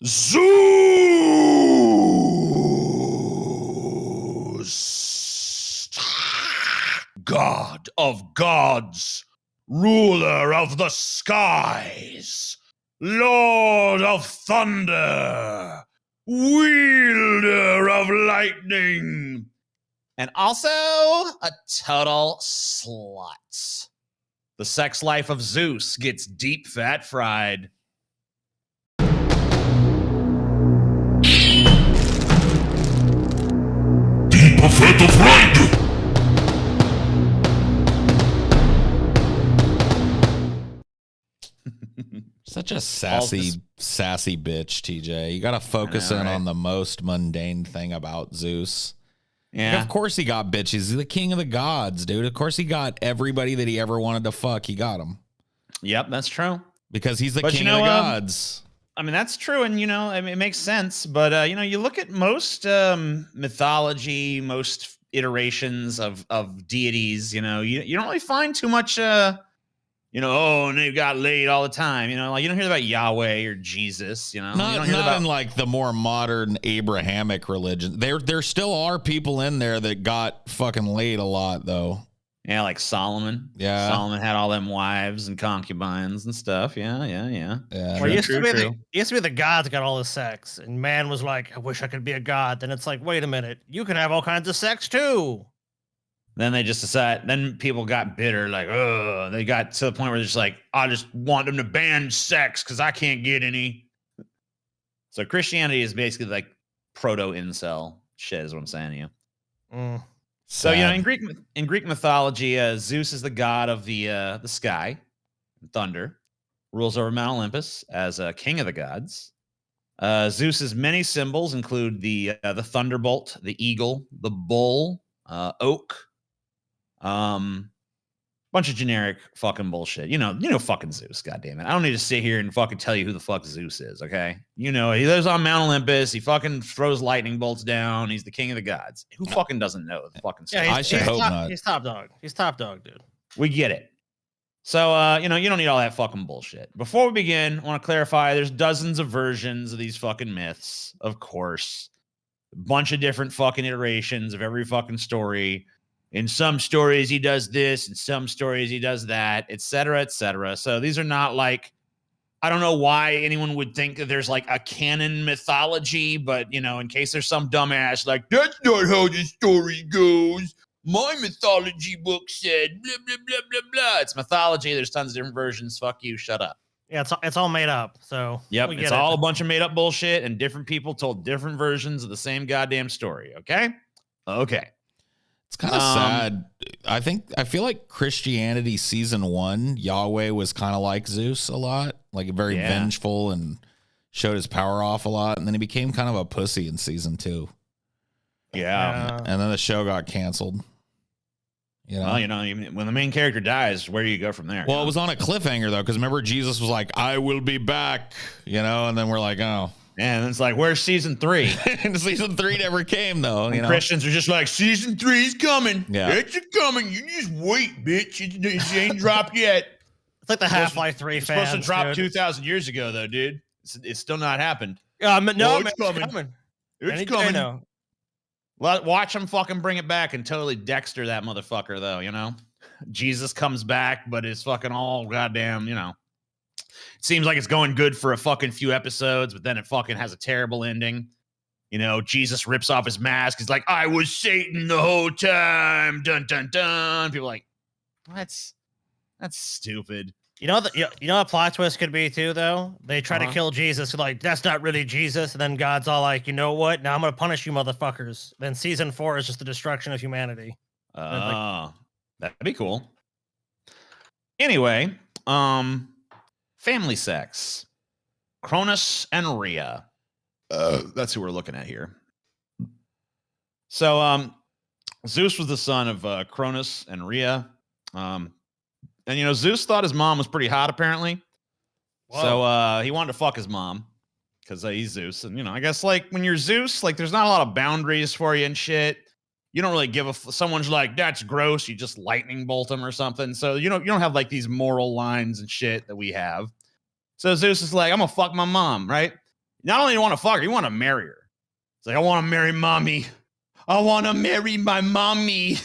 Zeus, God of gods, ruler of the skies, Lord of thunder, wielder of lightning, and also a total slut. The sex life of Zeus gets deep fat fried. Deep fat fried! Such a sassy bitch, TJ. You got to focus in on the most mundane thing about Zeus. Yeah. Like, of course he got bitches. He's the king of the gods, dude. Of course he got everybody that he ever wanted to fuck. He got them. Yep, that's true. Because he's the king of the gods. I mean, that's true. And, it makes sense. But, you look at most mythology, most iterations of deities, you don't really find too much... and they got laid all the time. You don't hear about Yahweh or Jesus. Not, you don't hear not about in like the more modern Abrahamic religion. There still are people in there that got fucking laid a lot, though. Yeah, like Solomon. Yeah, Solomon had all them wives and concubines and stuff. Yeah. Well, it used to be the gods got all the sex, and man was like, "I wish I could be a god." Then it's like, wait a minute, you can have all kinds of sex too. Then they just decide. Then people got bitter, like, oh, they got to the point where they're just like, I just want them to ban sex because I can't get any. So Christianity is basically like proto-incel shit, is what I'm saying to you. So in Greek mythology, Zeus is the god of the sky, thunder, rules over Mount Olympus as king of the gods. Zeus's many symbols include the thunderbolt, the eagle, the bull, oak. Bunch of generic fucking bullshit. Fucking Zeus, goddammit. I don't need to sit here and fucking tell you who the fuck Zeus is, okay? He lives on Mount Olympus. He fucking throws lightning bolts down. He's the king of the gods. Who fucking doesn't know the fucking stuff? I should hope not. He's top dog. He's top dog, dude. We get it. So, you don't need all that fucking bullshit. Before we begin, I want to clarify there's dozens of versions of these fucking myths, of course. A bunch of different fucking iterations of every fucking story. In some stories, he does this. In some stories, he does that, et cetera, et cetera. So these are not like, I don't know why anyone would think that there's like a canon mythology, but, in case there's some dumbass like, that's not how the story goes. My mythology book said blah, blah, blah, blah, blah. It's mythology. There's tons of different versions. Fuck you. Shut up. Yeah, it's all made up. So yep, it's all a bunch of made up bullshit, and different people told different versions of the same goddamn story. Okay. It's kind of sad. I feel like Christianity season 1, Yahweh was kind of like Zeus a lot, like very vengeful and showed his power off a lot. And then he became kind of a pussy in season 2. Yeah. And then the show got canceled. Well, when the main character dies, where do you go from there? Well, it was on a cliffhanger though, because remember Jesus was like, "I will be back," and then we're like, "Oh." And it's like, where's season 3? And season 3 never came, though. Christians are just like, season 3 is coming. Yeah. It's coming. You just wait, bitch. It ain't dropped yet. It's like the Half-Life 3 fans. It's supposed to drop 2,000 years ago, though, dude. It's still not happened. It's coming. It's coming. Watch them fucking bring it back and totally Dexter that motherfucker, though, Jesus comes back, but it's fucking all goddamn, Seems like it's going good for a fucking few episodes, but then it fucking has a terrible ending. Jesus rips off his mask. He's like, I was Satan the whole time. Dun, dun, dun. People are like, that's stupid. You know what plot twist could be too, though? They try to kill Jesus. Like, that's not really Jesus. And then God's all like, you know what? Now I'm going to punish you motherfuckers. Then season 4 is just the destruction of humanity. That'd be cool. Anyway, family sex. Cronus and Rhea. That's who we're looking at here. So, Zeus was the son of Cronus and Rhea. And, Zeus thought his mom was pretty hot, apparently. Whoa. So, he wanted to fuck his mom because he's Zeus. And, I guess, like, when you're Zeus, like, there's not a lot of boundaries for you and shit. You don't really give someone's like, that's gross. You just lightning bolt them or something. So you don't have like these moral lines and shit that we have. So Zeus is like, I'm gonna fuck my mom, right? Not only do you want to fuck her, you want to marry her. It's like, I want to marry mommy. I want to marry my mommy.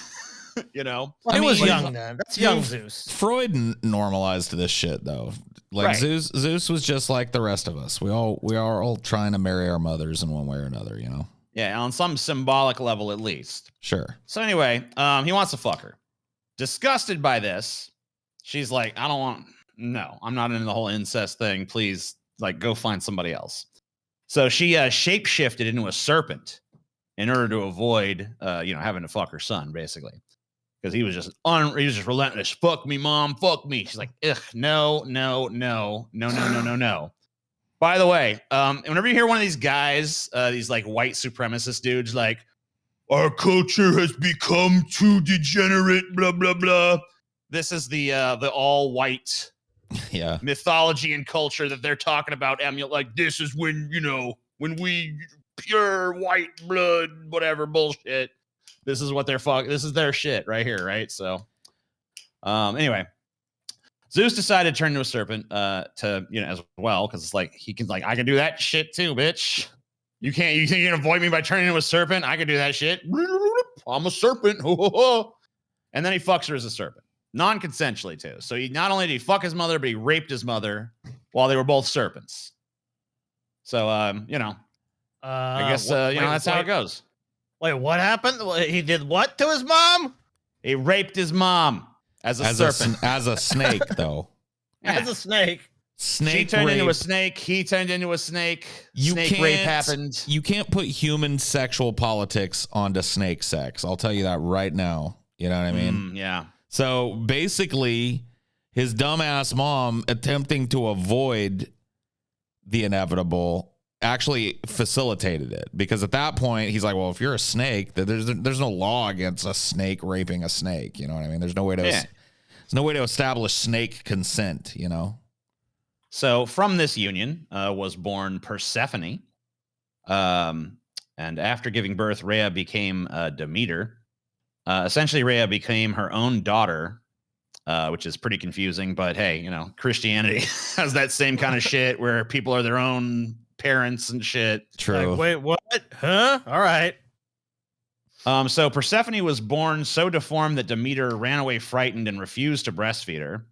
You know? Well, he was young then. That's young Zeus. Freud normalized this shit, though. Like, Zeus was just like the rest of us. We are all trying to marry our mothers in one way or another, you know? Yeah, on some symbolic level at least. Sure. So anyway, he wants to fuck her. Disgusted by this, she's like, I'm not into the whole incest thing. Please, like, go find somebody else. So she shape-shifted into a serpent in order to avoid, having to fuck her son, basically. Because he was just relentless. Fuck me, mom. Fuck me. She's like, ugh, no. By the way, whenever you hear one of these guys, these like white supremacist dudes, like, our culture has become too degenerate, blah, blah, blah. This is the all white mythology and culture that they're talking about. Like, this is when we pure white blood, whatever bullshit. This is what they're this is their shit right here, right? So, anyway, Zeus decided to turn into a serpent, as well, because it's like he can, like, I can do that shit too, bitch. You think you can avoid me by turning into a serpent? I can do that shit. I'm a serpent. And then he fucks her as a serpent, non-consensually too. So he not only did he fuck his mother, but he raped his mother while they were both serpents. So, I guess that's how it goes. Wait, what happened? He did what to his mom? He raped his mom as a serpent. As a snake, though. Yeah. As a snake. She turned into a snake. He turned into a snake. Snake rape happened. You can't put human sexual politics onto snake sex. I'll tell you that right now. You know what I mean? Yeah. So basically, his dumbass mom attempting to avoid the inevitable actually facilitated it, because at that point he's like, well, if you're a snake, there's no law against a snake raping a snake. You know what I mean? There's no way to establish snake consent. You know. So from this union was born Persephone, and after giving birth, Rhea became Demeter. Essentially, Rhea became her own daughter, which is pretty confusing. But hey, Christianity has that same kind of shit where people are their own parents and shit. True. Like, wait, what? Huh? All right. So Persephone was born so deformed that Demeter ran away frightened and refused to breastfeed her.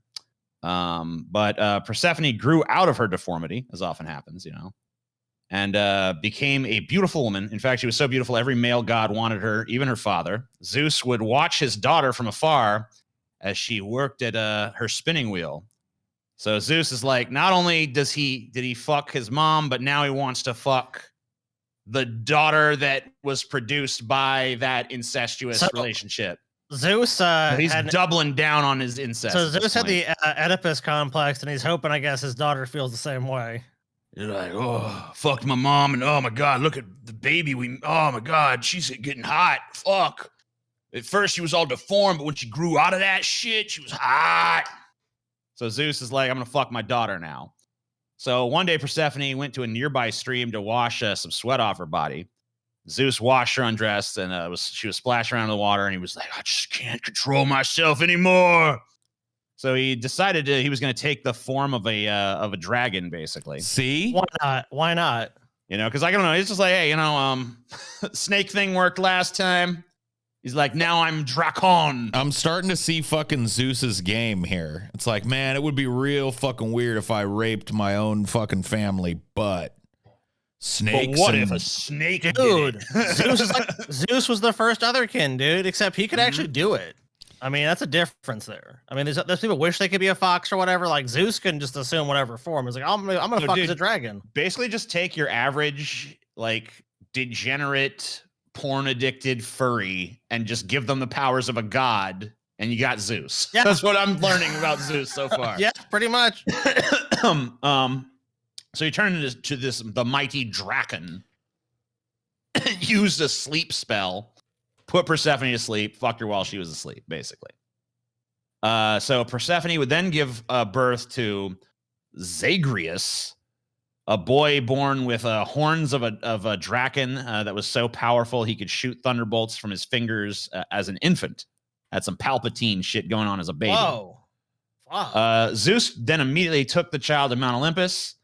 But Persephone grew out of her deformity, as often happens, and became a beautiful woman. In fact, she was so beautiful, every male god wanted her, even her father. Zeus would watch his daughter from afar as she worked at her spinning wheel. So Zeus is like, not only did he fuck his mom, but now he wants to fuck the daughter that was produced by that incestuous relationship. Zeus, he's doubling down on his incest. So Zeus had the Oedipus complex, and he's hoping, I guess, his daughter feels the same way. You're like, oh, fucked my mom, and oh my god, look at the baby. Oh my god, she's getting hot. Fuck. At first, she was all deformed, but when she grew out of that shit, she was hot. So Zeus is like, I'm gonna fuck my daughter now. So one day, Persephone went to a nearby stream to wash some sweat off her body. Zeus washed her undressed, and she was splashing around in the water, and he was like, I just can't control myself anymore. So he decided he was going to take the form of a dragon, basically. See? Why not? Why not? Because I don't know. It's just like, hey, snake thing worked last time. He's like, now I'm Dracon. I'm starting to see fucking Zeus's game here. It's like, man, it would be real fucking weird if I raped my own fucking family, but snakes. But what if a snake dude? Zeus was the first otherkin, dude. Except he could actually do it. I mean, that's a difference there. I mean, there's people wish they could be a fox or whatever. Like Zeus can just assume whatever form. He's like, I'm gonna fuck as a dragon. Basically, just take your average like degenerate, porn addicted furry and just give them the powers of a god, and you got Zeus. Yeah. That's what I'm learning about Zeus so far. Yeah, pretty much. So he turned into the mighty Draken, used a sleep spell, put Persephone to sleep, fucked her while she was asleep, basically. So Persephone would then give birth to Zagreus, a boy born with horns of a draken that was so powerful he could shoot thunderbolts from his fingers as an infant. Had some Palpatine shit going on as a baby. Whoa. Wow. Zeus then immediately took the child to Mount Olympus,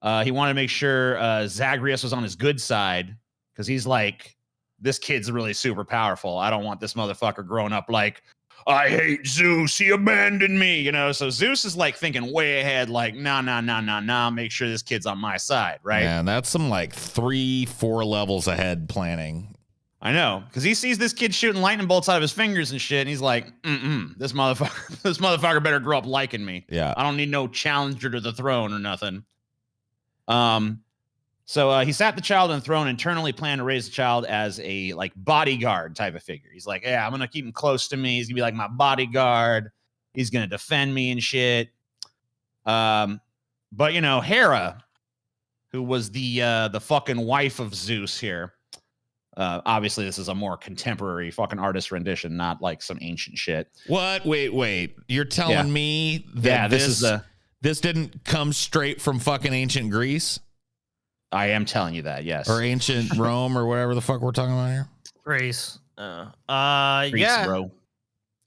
He wanted to make sure Zagreus was on his good side because he's like, this kid's really super powerful. I don't want this motherfucker growing up like, I hate Zeus. He abandoned me. You know, so Zeus is like thinking way ahead, like, nah. Make sure this kid's on my side, right? Man, that's some like 3-4 levels ahead planning. I know, because he sees this kid shooting lightning bolts out of his fingers and shit, and he's like, this motherfucker better grow up liking me. Yeah. I don't need no challenger to the throne or nothing. So he sat the child on the throne, internally planned to raise the child as a like bodyguard type of figure. He's like, yeah, I'm gonna keep him close to me. He's gonna be like my bodyguard. He's gonna defend me and shit. But you know, Hera, who was the fucking wife of Zeus here. Obviously, this is a more contemporary fucking artist rendition, not like some ancient shit. What? Wait. You're telling me that this didn't come straight from fucking ancient Greece? I am telling you that, yes. Or ancient Rome or whatever the fuck we're talking about here? Greece. Greece, Yeah. bro.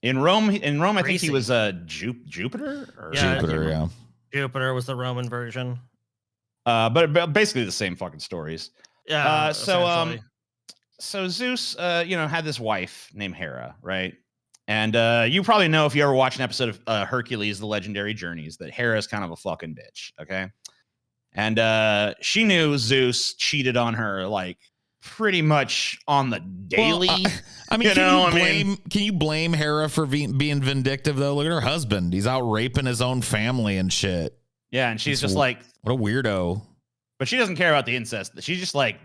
In Rome, I think he Greasy. was Jupiter? Or Yeah, Jupiter, yeah. Jupiter was the Roman version. But basically the same fucking stories. Yeah. So Zeus, had this wife named Hera, right? And you probably know if you ever watch an episode of Hercules: The Legendary Journeys that Hera is kind of a fucking bitch, okay? And she knew Zeus cheated on her like pretty much on the daily. Well, I mean, can you blame Hera for being vindictive though? Look at her husband; he's out raping his own family and shit. Yeah, and she's just like, what a weirdo. But she doesn't care about the incest. She's just like,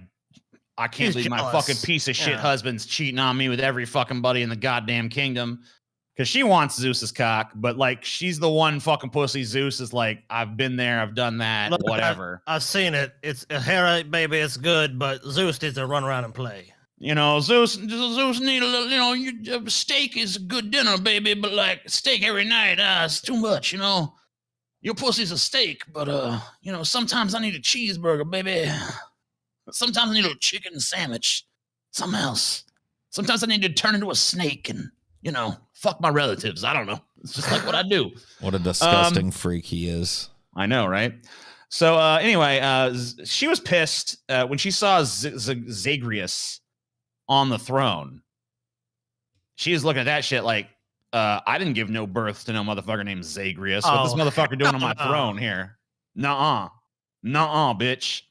I can't believe my fucking piece of shit husband's cheating on me with every fucking buddy in the goddamn kingdom. Because she wants Zeus's cock, but like she's the one fucking pussy. Zeus is like, I've been there, I've done that, Look, whatever. I've seen it. It's Hera, baby. It's good, but Zeus needs to run around and play. You know, Zeus need a little. Steak is a good dinner, baby, but like steak every night, it's too much. You know, your pussy's a steak, but sometimes I need a cheeseburger, baby. Sometimes I need a chicken sandwich, something else. Sometimes I need to turn into a snake and fuck my relatives. I don't know. It's just like what I do. What a disgusting freak he is. I know, right? So anyway, she was pissed when she saw Zagreus on the throne. She was looking at that shit like, I didn't give no birth to no motherfucker named Zagreus. What this motherfucker doing on my throne here? Nuh-uh, bitch.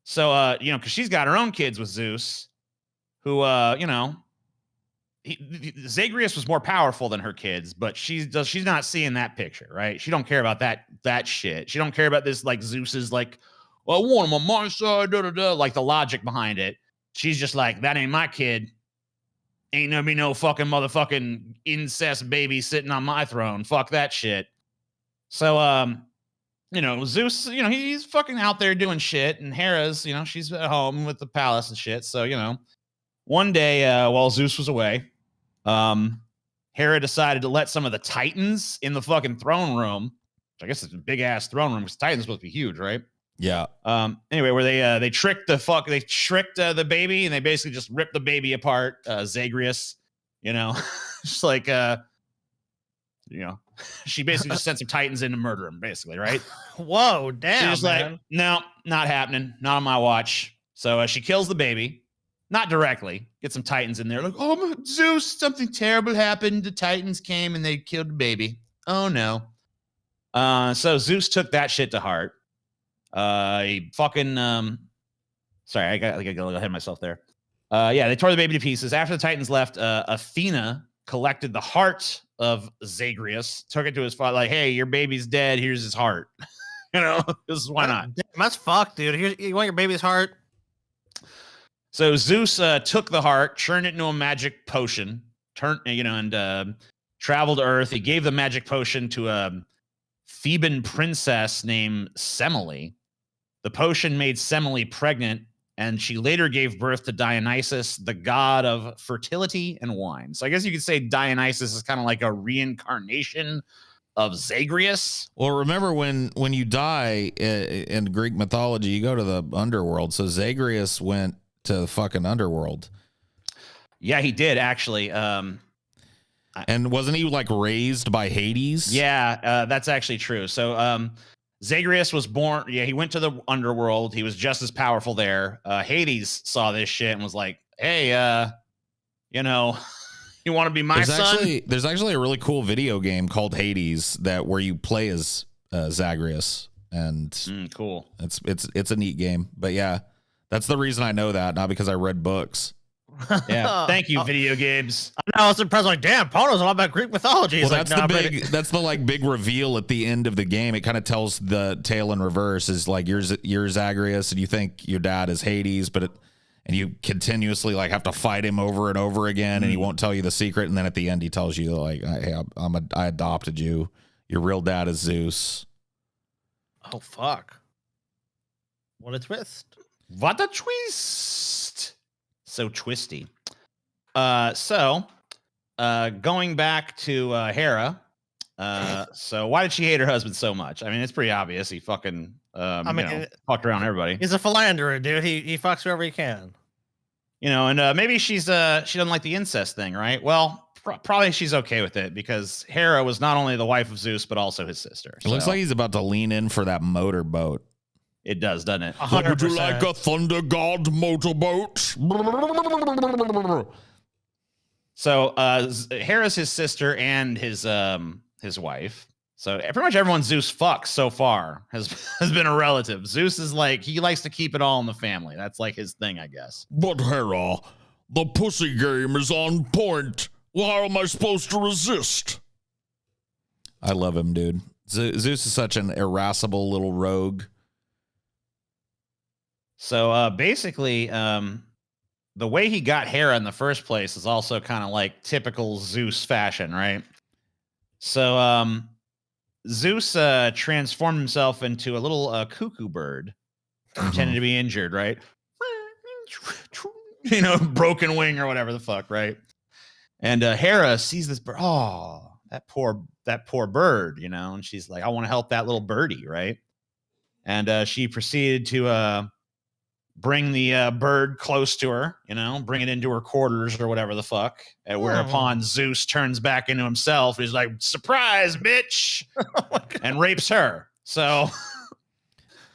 So, because she's got her own kids with Zeus, who, Zagreus was more powerful than her kids, but she's not seeing that picture, right? She don't care about that shit. She don't care about this, like, Zeus's, like, well, I want him on my side, like the logic behind it. She's just like, that ain't my kid. Ain't gonna be no fucking motherfucking incest baby sitting on my throne. Fuck that shit. So, Zeus, he's fucking out there doing shit, and Hera's, she's at home with the palace and shit. So, one day while Zeus was away, Hera decided to let some of the Titans in the fucking throne room, which I guess it's a big ass throne room because Titans supposed to be huge, right? Yeah. Anyway, where they tricked the baby, and they basically just ripped the baby apart, Zagreus, just like she basically just sent some Titans in to murder him, basically, right? Whoa, damn. She's like, no, not happening. Not on my watch. So she kills the baby. Not directly. Get some Titans in there. Like, oh, Zeus, something terrible happened. The Titans came and they killed the baby. Oh, no. So Zeus took that shit to heart. He fucking... sorry, I got to go ahead of myself there. They tore the baby to pieces. After the Titans left, Athena collected the heart of Zagreus, took it to his father, like, hey, your baby's dead. Here's his heart. This is why not? Damn, that's fucked, dude. You want your baby's heart? So Zeus took the heart, turned it into a magic potion, traveled to Earth. He gave the magic potion to a Theban princess named Semele. The potion made Semele pregnant, and she later gave birth to Dionysus, the god of fertility and wine. So I guess you could say Dionysus is kind of like a reincarnation of Zagreus. Well, remember when you die in Greek mythology, you go to the underworld. So Zagreus went to the fucking underworld. Yeah, he did actually. And wasn't he like raised by Hades? Yeah, that's actually true. So Zagreus was born. Yeah, he went to the underworld. He was just as powerful there. Hades saw this shit and was like, "Hey, you know, you want to be my son?" There's actually a really cool video game called Hades where you play as Zagreus, and cool. It's a neat game. But yeah, that's the reason I know that, not because I read books. Yeah, thank you, video games. I was impressed. Like, damn, Paul knows a lot about Greek mythology. Well, that's the big reveal at the end of the game. It kind of tells the tale in reverse. Is like you're Zagreus, and you think your dad is Hades, and you continuously like have to fight him over and over again, and he won't tell you the secret. And then at the end, he tells you like, "Hey, I adopted you. Your real dad is Zeus." Oh fuck! What a twist! What a twist! So twisty. Going back to Hera. So why did she hate her husband so much? I mean, it's pretty obvious. He fucking fucked around everybody. He's a philanderer, dude. He fucks whoever he can. And maybe she doesn't like the incest thing, right? Well, probably she's okay with it because Hera was not only the wife of Zeus but also his sister. It looks like he's about to lean in for that motorboat. It does, doesn't it? 100%. Would you like a Thunder God motorboat? So Hera's his sister and his wife. So pretty much everyone Zeus fucks so far has been a relative. Zeus is like, he likes to keep it all in the family. That's like his thing, I guess. But Hera, the pussy game is on point. Well, how am I supposed to resist? I love him, dude. Zeus is such an irascible little rogue. So basically, the way he got Hera in the first place is also kind of like typical Zeus fashion, right? So Zeus transformed himself into a little cuckoo bird, pretending to be injured, right? Broken wing or whatever the fuck, right? And Hera sees this bird. Oh, that poor bird, and she's like, I want to help that little birdie, right? And she proceeded to bring the bird close to her, bring it into her quarters or whatever the fuck. Whereupon Zeus turns back into himself. He's like, surprise, bitch, and rapes her. So,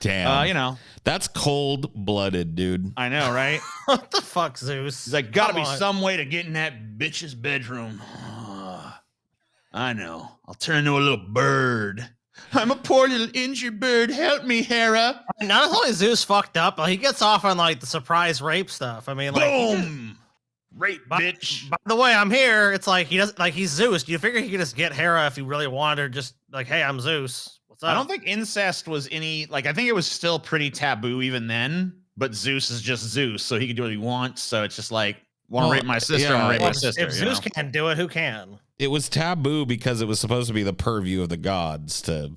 damn, that's cold-blooded, dude. I know, right? What the fuck, Zeus? He's like, gotta be some way to get in that bitch's bedroom. I know. I'll turn into a little bird. I'm a poor little injured bird. Help me, Hera. Not only Zeus fucked up, but he gets off on like the surprise rape stuff. I mean, like, boom, rape, bitch. By the way, I'm here. It's like he doesn't like he's Zeus. Do you figure he could just get Hera if he really wanted, or just like, hey, I'm Zeus. What's up? I don't think incest was any I think it was still pretty taboo even then. But Zeus is just Zeus, so he can do what he wants. So it's just like, want to rape my sister? Yeah, rape my sister. If Zeus can't do it, who can? It was taboo because it was supposed to be the purview of the gods to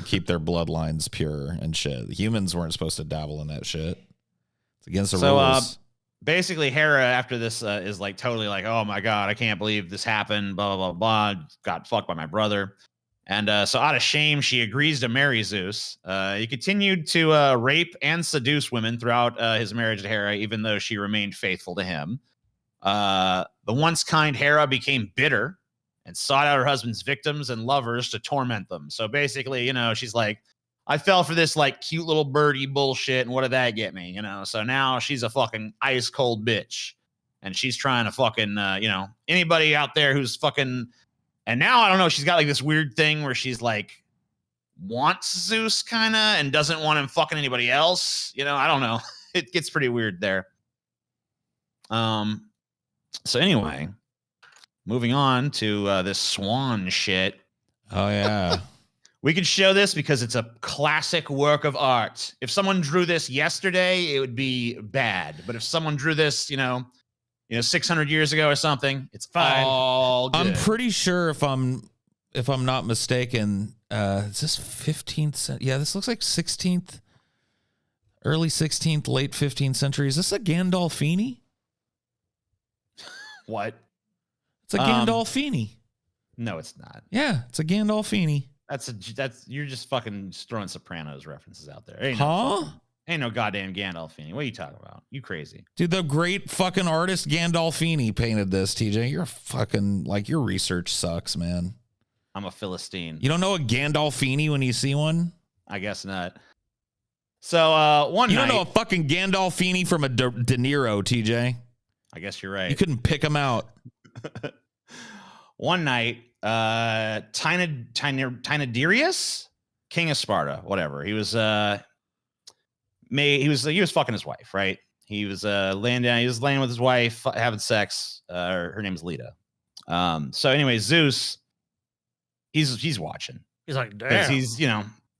keep their bloodlines pure and shit. Humans weren't supposed to dabble in that shit. It's against the rules. Basically, Hera after this is like totally like, oh my god, I can't believe this happened. Blah blah blah blah. Got fucked by my brother, and so out of shame, she agrees to marry Zeus. He continued to rape and seduce women throughout his marriage to Hera, even though she remained faithful to him. The once kind Hera became bitter and sought out her husband's victims and lovers to torment them. So basically, she's like, I fell for this like cute little birdie bullshit, and what did that get me? So now she's a fucking ice cold bitch, and she's trying to fucking anybody out there who's fucking. And now I don't know, she's got like this weird thing where she's like wants Zeus kind of and doesn't want him fucking anybody else. I don't know. It gets pretty weird there. So anyway, moving on to this swan shit. Oh, yeah. We could show this because it's a classic work of art. If someone drew this yesterday, it would be bad. But if someone drew this, 600 years ago or something, it's fine. All good. I'm pretty sure if I'm not mistaken, is this 15th? Yeah, this looks like 16th, early 16th, late 15th century. Is this a Gandolfini? What? It's a Gandolfini. No, it's not. Yeah, it's a Gandolfini. That's you're just fucking throwing Sopranos references out there. Ain't no goddamn Gandolfini. What are you talking about? You crazy. Dude, the great fucking artist Gandolfini painted this, TJ. You're fucking your research sucks, man. I'm a Philistine. You don't know a Gandolfini when you see one? I guess not. So one You night, don't know a fucking Gandolfini from a De Niro, TJ. I guess you're right. You couldn't pick him out. One night, Tynadirius, king of Sparta, whatever. He was he was fucking his wife, right? He was laying with his wife, having sex. Her name's Leda. So anyway, Zeus, he's watching. He's like, Because damn. he's,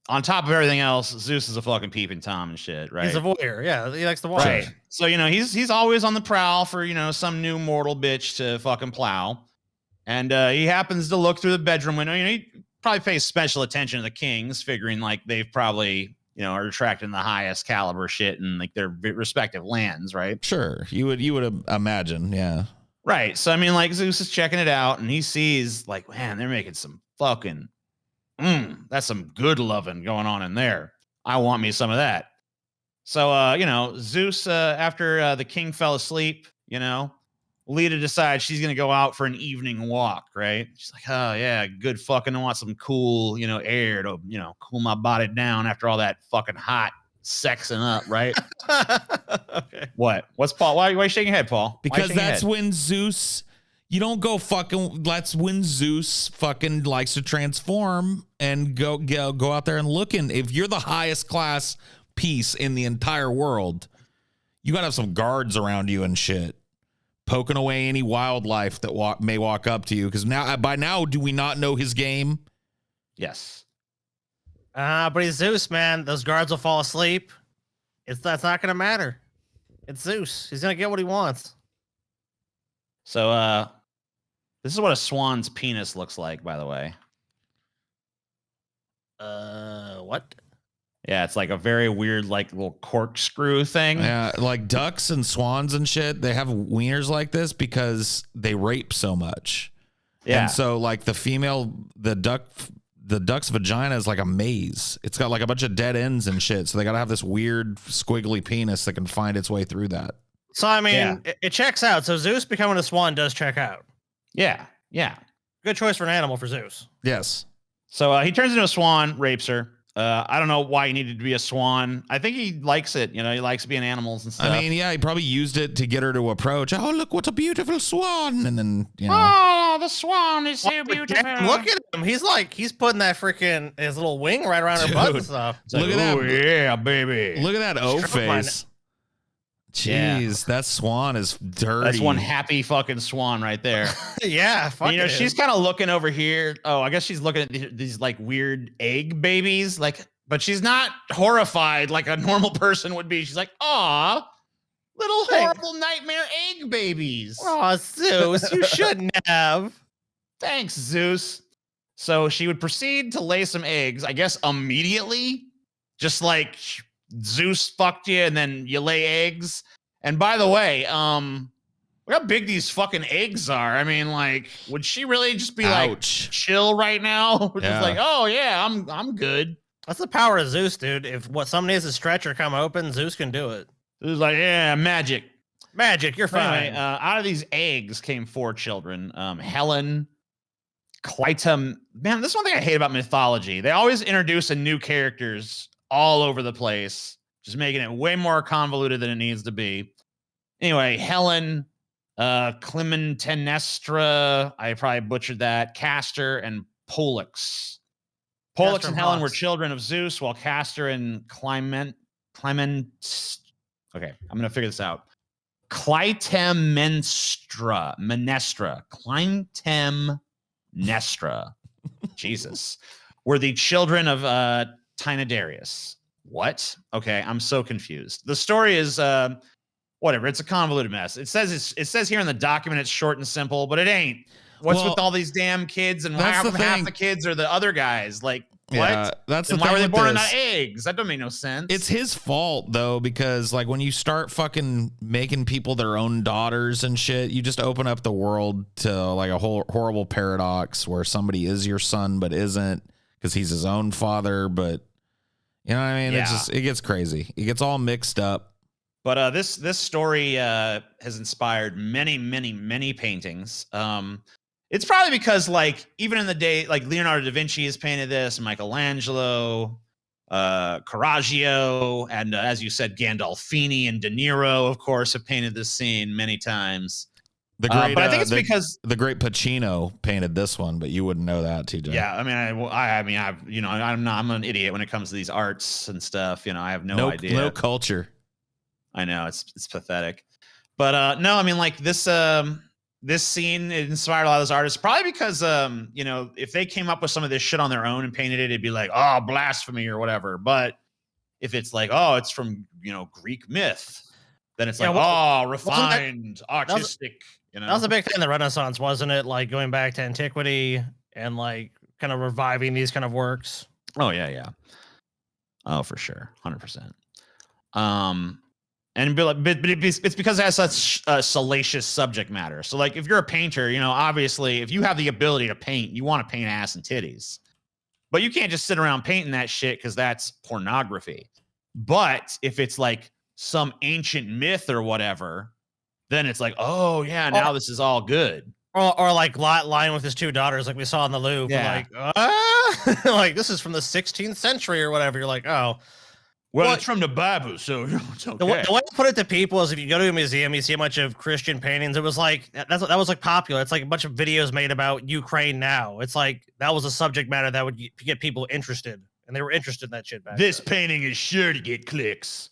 on top of everything else, Zeus is a fucking peeping Tom and shit, right? He's a voyeur. Yeah, he likes to watch. Right. So, he's always on the prowl for, some new mortal bitch to fucking plow. And he happens to look through the bedroom window. He probably pays special attention to the kings, figuring like they've probably, are attracting the highest caliber shit in like their respective lands, right? Sure. You would imagine, yeah. Right. So, I mean, like Zeus is checking it out and he sees like, man, they're making some fucking, that's some good loving going on in there. I want me some of that. So, Zeus, after the king fell asleep, Leda decides she's going to go out for an evening walk, right? She's like, oh, yeah, good fucking, I want some cool, air to, cool my body down after all that fucking hot sexing up, right? Okay. What? What's Paul? Why are you shaking your head, Paul? Because that's when Zeus, you don't go fucking, that's when Zeus fucking likes to transform and go out there and look. And if you're the highest class piece in the entire world, you got to have some guards around you and shit, poking away any wildlife that may walk up to you. Because by now, do we not know his game? Yes. But he's Zeus, man. Those guards will fall asleep. That's not gonna matter. It's Zeus. He's gonna get what he wants. So, this is what a swan's penis looks like, by the way. What? Yeah, it's like a very weird, like little corkscrew thing. Yeah, like ducks and swans and shit, they have wieners like this because they rape so much. Yeah. And so like the duck's vagina is like a maze. It's got like a bunch of dead ends and shit. So they got to have this weird squiggly penis that can find its way through that. So, I mean, it checks out. So Zeus becoming a swan does check out. Yeah. Yeah. Good choice for an animal for Zeus. Yes. So he turns into a swan, rapes her. I don't know why he needed to be a swan. I think he likes it. He likes being animals and stuff. I mean, yeah, he probably used it to get her to approach. Oh, look, what a beautiful swan. And then, oh, the swan is so beautiful. Damn, look at him. He's putting that freaking, his little wing right around her butt and stuff. Like, look at that. Yeah, baby. Look at that O face. Jeez, that swan is dirty. That's one happy fucking swan right there. Yeah. She's kind of looking over here. Oh, I guess she's looking at these like weird egg babies. But she's not horrified like a normal person would be. She's like, aw, little horrible nightmare egg babies. Oh, Zeus, you shouldn't have. Thanks, Zeus. So she would proceed to lay some eggs, I guess immediately, just like Zeus fucked you and then you lay eggs. And by the way, look how big these fucking eggs are. I mean, like, would she really just be like chill right now? Just like, oh yeah, I'm good. That's the power of Zeus, dude. If something needs to stretch or come open, Zeus can do it. It was like, yeah, magic. You're fine. Anyway, out of these eggs came 4 children. Helen, Clytum. Man, this is one thing I hate about mythology. They always introduce new characters all over the place, just making it way more convoluted than it needs to be. Anyway, Helen, Clytemnestra, I probably butchered that, Castor, and Pollux. Pollux and Helen were children of Zeus, while Castor and Clement. Okay, I'm going to figure this out. Clytemnestra. Jesus. Were the children of Tynadirius. What? Okay, I'm so confused. The story is whatever. It's a convoluted mess. It says here in the document it's short and simple, but it ain't. What's with all these damn kids and half the kids are the other guys? Like, yeah, what? That's the thing. Why were they born in not eggs? That don't make no sense. It's his fault though, because like when you start fucking making people their own daughters and shit, you just open up the world to like a whole horrible paradox where somebody is your son but isn't because he's his own father. But you know what I mean? Yeah. It gets crazy. It gets all mixed up. But this story has inspired many paintings. It's probably because, like, even in the day, like Leonardo da Vinci has painted this, Michelangelo, Correggio, and as you said, Gandolfini and De Niro, of course, have painted this scene many times. The great, but I think it's because the great Pacino painted this one, but you wouldn't know that, TJ. Yeah, I mean, I'm an idiot when it comes to these arts and stuff. I have no idea. No culture. I know it's pathetic, but no, I mean, like this scene inspired a lot of those artists, probably because if they came up with some of this shit on their own and painted it, it'd be like, oh, blasphemy or whatever. But if it's like, oh, it's from Greek myth, then it's like, oh, refined, artistic. That was a big thing in the Renaissance, wasn't it? Like going back to antiquity and like kind of reviving these kind of works. Oh yeah. Oh, for sure, 100%. And it's because it has such salacious subject matter. So like, if you're a painter, obviously, if you have the ability to paint, you want to paint ass and titties, but you can't just sit around painting that shit because that's pornography. But if it's like some ancient myth or whatever, then it's like, oh yeah, now this is all good. Or like lying with his two daughters, like we saw in the Louvre. Yeah. Like, like this is from the 16th century or whatever. You're like, oh, well, it's from the Bible, so it's okay. The way I put it to people is, if you go to a museum, you see a bunch of Christian paintings. It was like that was like popular. It's like a bunch of videos made about Ukraine now. It's like that was a subject matter that would get people interested, and they were interested in that shit back This painting is sure to get clicks,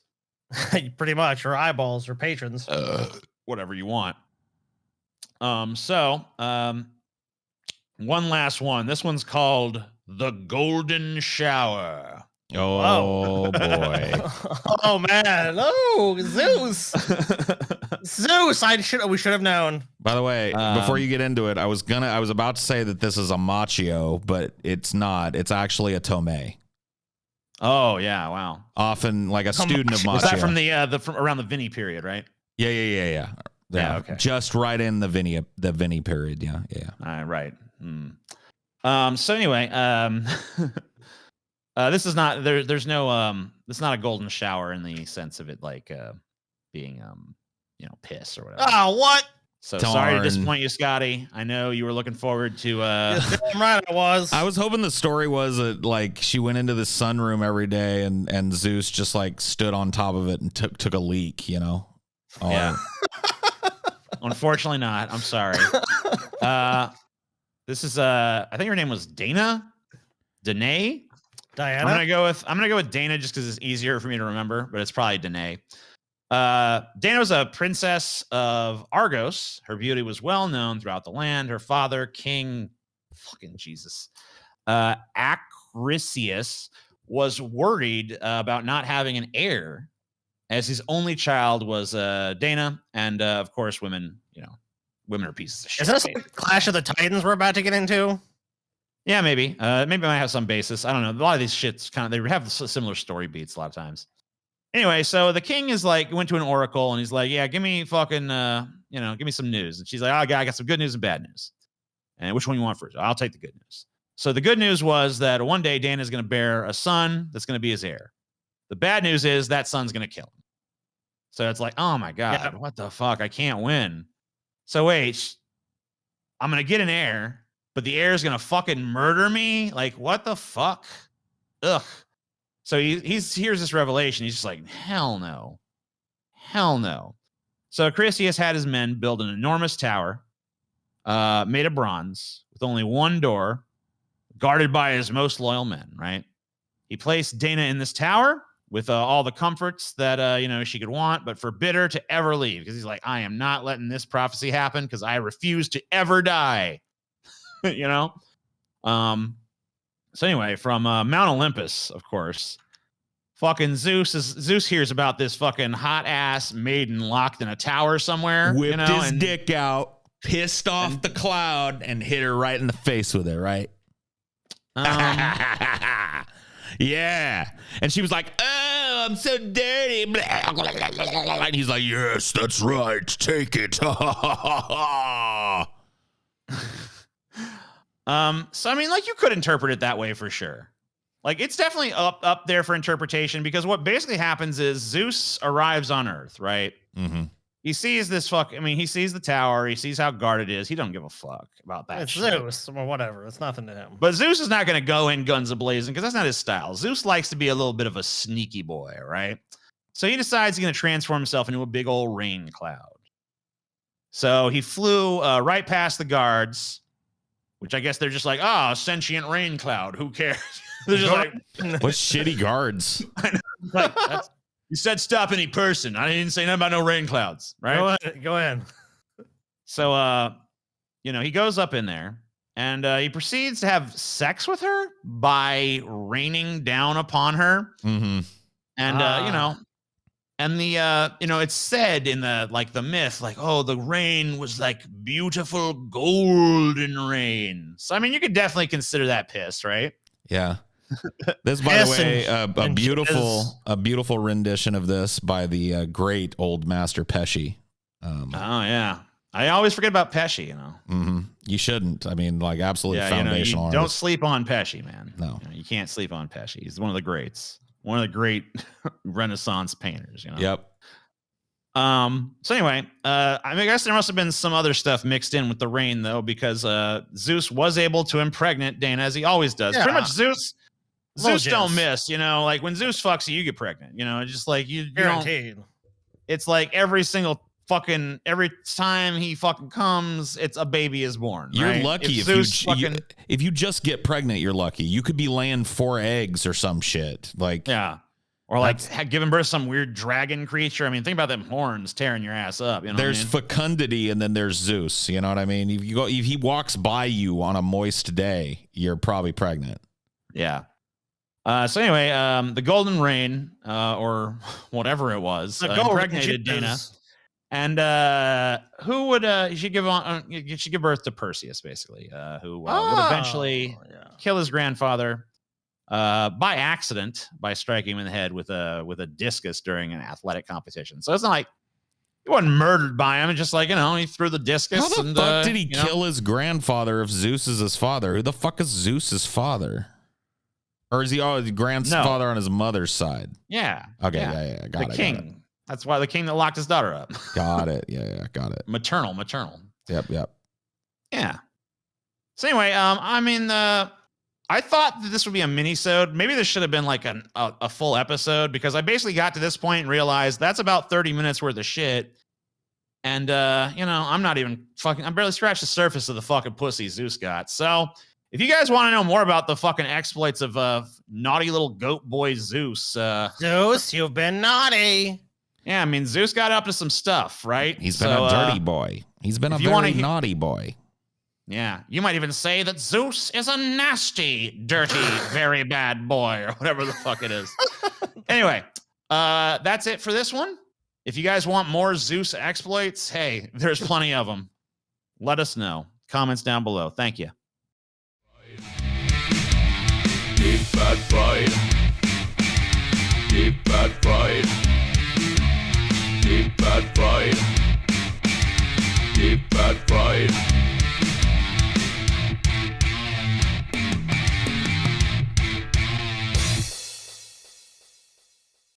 pretty much, or eyeballs, or patrons. Whatever you want. One last one. This one's called The Golden Shower. Oh boy. Oh man. Oh, Zeus. Zeus. We should have known. By the way, before you get into it, I was about to say that this is a machio, but it's not. It's actually a tome. Oh yeah, wow. Often like a student of machio. Was that from from around the Vinny period, right? Yeah. Okay. Just right in the Vinny period. Yeah. Right. So anyway, this is not there's no it's not a golden shower in the sense of it like being piss or whatever. Oh, what? So sorry to disappoint you, Scotty. I know you were looking forward to I'm right, I was hoping the story was that like she went into the sunroom every day and Zeus just like stood on top of it and took a leak, Yeah. Unfortunately not. I'm sorry. This is I think her name was Diana. Diana. I'm gonna go with Dana just because it's easier for me to remember, but it's probably Danae. Dana was a princess of Argos. Her beauty was well known throughout the land. Her father, King Acrisius, was worried about not having an heir, as his only child was Dana, and of course, women are pieces of shit. Is this like Clash of the Titans we're about to get into? Yeah, maybe. Maybe I might have some basis. I don't know. A lot of these shits they have similar story beats a lot of times. Anyway, so the king is like, went to an oracle and he's like, yeah, give me fucking, give me some news. And she's like, oh, I got some good news and bad news. And which one you want first? I'll take the good news. So the good news was that one day Dana is going to bear a son that's going to be his heir. The bad news is that son's going to kill him. So it's like, oh my God, What the fuck? I can't win. So wait, I'm going to get an heir, but the heir is going to fucking murder me? Like, what the fuck? Ugh. So he hears this revelation. He's just like, hell no. Hell no. So Acrisius had his men build an enormous tower made of bronze with only one door, guarded by his most loyal men, right? He placed Dana in this tower with all the comforts that, she could want, but forbid her to ever leave because he's like, I am not letting this prophecy happen because I refuse to ever die, So anyway, from Mount Olympus, of course, fucking Zeus hears about this fucking hot ass maiden locked in a tower somewhere. Whipped his dick out, pissed off the cloud, and hit her right in the face with it, right? Yeah. And she was like, oh, I'm so dirty. And he's like, yes, that's right. Take it. So I mean, like, you could interpret it that way for sure. Like, it's definitely up there for interpretation because what basically happens is Zeus arrives on Earth, right? Mm-hmm. he sees this he sees the tower. He sees how guarded it is. He don't give a fuck about that It's shit. Zeus or whatever. It's nothing to him. But Zeus is not going to go in guns a-blazing because that's not his style. Zeus likes to be a little bit of a sneaky boy, right? So he decides he's going to transform himself into a big old rain cloud. So he flew right past the guards, which I guess they're just like, oh, sentient rain cloud. Who cares? They're just like, What shitty guards? like you said stop any person. I didn't say nothing about no rain clouds, right? Go ahead. So, he goes up in there and he proceeds to have sex with her by raining down upon her. Mm-hmm. And, and the, it's said in the myth, like, oh, the rain was like beautiful golden rain. So, I mean, you could definitely consider that piss, right? Yeah. This, by the way, a beautiful rendition of this by the great old master Pesci. Oh yeah, I always forget about Pesci. Mm-hmm. You shouldn't. I mean, like, absolutely foundational. You don't sleep on Pesci, man. No, you can't sleep on Pesci. He's one of the greats, one of the great Renaissance painters. Yep. So anyway, I guess there must have been some other stuff mixed in with the rain though, because Zeus was able to impregnate Dana as he always does. Yeah. Pretty much Zeus don't miss, like when Zeus fucks you, you get pregnant, just like you Guaranteed. It's like every time he fucking comes, it's a baby is born. You're right? lucky if you just get pregnant, you're lucky. You could be laying 4 eggs or some shit. Like, yeah. Or like giving birth to some weird dragon creature. I mean, think about them horns tearing your ass up. There's fecundity and then there's Zeus. You know what I mean? If he walks by you on a moist day, you're probably pregnant. Yeah. So anyway, the golden rain, or whatever it was, impregnated Dana. And who would she give birth to Perseus, basically, who would eventually kill his grandfather by accident by striking him in the head with a discus during an athletic competition. So it's not like he wasn't murdered by him. It's just like, he threw the discus. How the fuck did he kill his grandfather if Zeus is his father? Who the fuck is Zeus's father? Or is he the grandfather on his mother's side? Yeah. Okay. Yeah. Got it. The king. That's why the king that locked his daughter up. Got it. Yeah. Got it. Maternal. Yep. Yeah. So anyway, I thought that this would be a mini-sode. Maybe this should have been like a full episode, because I basically got to this point and realized that's about 30 minutes worth of shit. And, I'm not even I barely scratched the surface of the fucking pussy Zeus got. So if you guys want to know more about the fucking exploits of naughty little goat boy Zeus. Zeus, you've been naughty. Yeah, I mean, Zeus got up to some stuff, right? He's been a dirty boy. He's been a very naughty boy. Yeah, you might even say that Zeus is a nasty, dirty, very bad boy, or whatever the fuck it is. Anyway, that's it for this one. If you guys want more Zeus exploits, hey, there's plenty of them. Let us know. Comments down below. Thank you. Big Bad Pride.